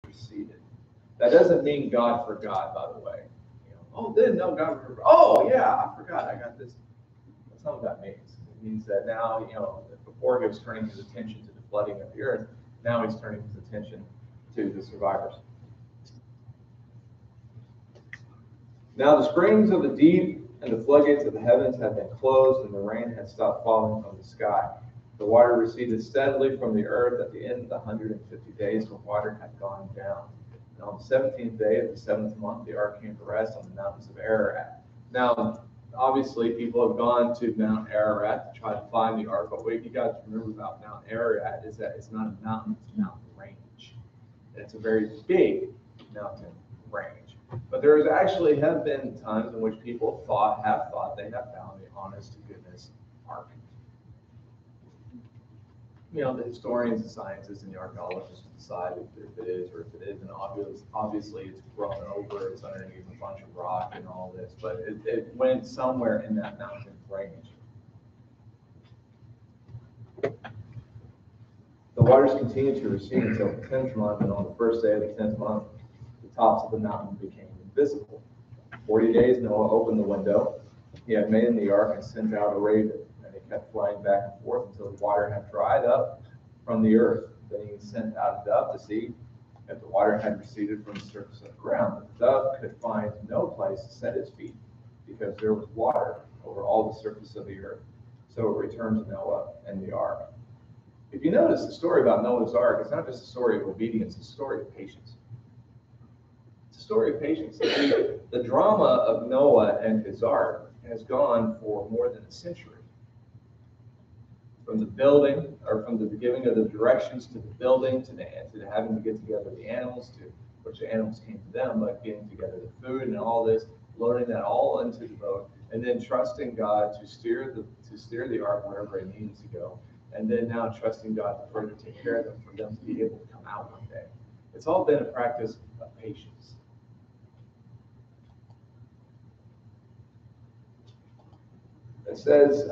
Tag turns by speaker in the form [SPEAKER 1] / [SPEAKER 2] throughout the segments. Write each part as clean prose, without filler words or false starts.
[SPEAKER 1] receded. That doesn't mean God forgot, by the way. Oh, didn't know God forgot. Oh, yeah, I forgot. I got this. That's not what that means. It means that now, before he was turning his attention to the flooding of the earth, now he's turning his attention to the survivors. Now the springs of the deep and the floodgates of the heavens had been closed, and the rain had stopped falling from the sky. The water receded steadily from the earth. At the end of the 150 days, the water had gone down. And on the 17th day of the 7th month, the ark came to rest on the mountains of Ararat. Now, obviously, people have gone to Mount Ararat to try to find the ark, but what you got to remember about Mount Ararat is that it's not a mountain, it's a mountain range. And it's a very big mountain range. But there have been times in which people have thought they have found the honest to goodness ark. The historians, the scientists, and the archaeologists decide if it is or if it isn't. Obviously, it's grown over, it's underneath a bunch of rock and all this, but it went somewhere in that mountain range. The waters continued to recede until the 10th month, and on the first day of the 10th month, the tops of the mountain became invisible. 40 days, Noah opened the window he had made in the ark and sent out a raven. They kept flying back and forth until the water had dried up from the earth. Then he sent out a dove to see if the water had receded from the surface of the ground. But the dove could find no place to set its feet because there was water over all the surface of the earth. So it returned to Noah and the ark. If you notice the story about Noah's ark, it's not just a story of obedience, it's a story of patience. It's a story of patience. The drama of Noah and his ark has gone for more than a century. From the building, or from the giving of the directions to the building, to having to get together the animals, to which the animals came to them, but getting together the food and all this, loading that all into the boat, and then trusting God to steer the ark wherever it needed to go, and then now trusting God to further take care of them for them to be able to come out one day. It's all been a practice of patience. It says.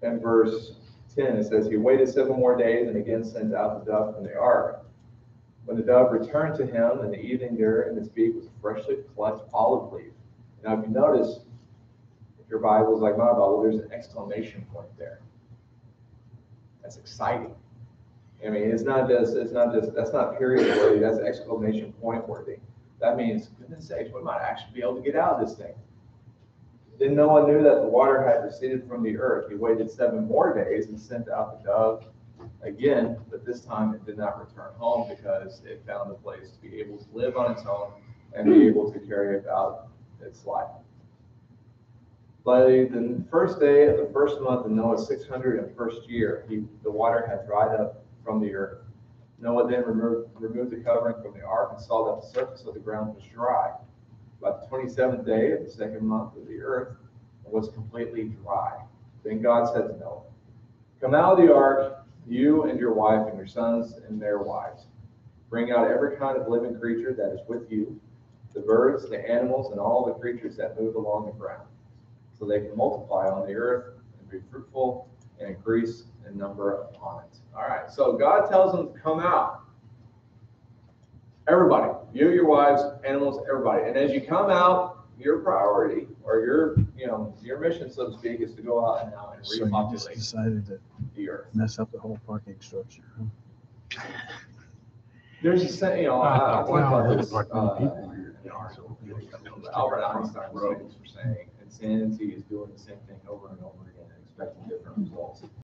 [SPEAKER 1] In verse 10, it says, he waited 7 more days and again sent out the dove from the ark. When the dove returned to him in the evening, there in its beak was a freshly plucked olive leaf. Now, if you notice, if your Bible is like my Bible, there's an exclamation point there. That's exciting. I mean, that's not period worthy, that's exclamation point worthy. That means, goodness sakes, we might actually be able to get out of this thing. Then Noah knew that the water had receded from the earth. He waited 7 more days and sent out the dove again, but this time it did not return home because it found a place to be able to live on its own and be able to carry about its life. By the first day of the first month of Noah's 601st year, the water had dried up from the earth. Noah then removed the covering from the ark and saw that the surface of the ground was dry. By the 27th day of the 2nd month of the earth, it was completely dry. Then God said to Noah, come out of the ark, you and your wife and your sons and their wives. Bring out every kind of living creature that is with you, the birds, the animals, and all the creatures that move along the ground, so they can multiply on the earth and be fruitful and increase in number upon it. All right, so God tells them to come out. Everybody, you, your wives, animals, everybody. And as you come out, your priority or your mission, so to speak, is to go out and repopulate.
[SPEAKER 2] So you just decided to
[SPEAKER 1] the earth.
[SPEAKER 2] Mess up the whole parking structure. Huh?
[SPEAKER 1] There's a
[SPEAKER 2] Wow,
[SPEAKER 1] this,
[SPEAKER 2] like many people here.
[SPEAKER 1] Albert Einstein was famous for saying, insanity is doing the same thing over and over again and expecting different results.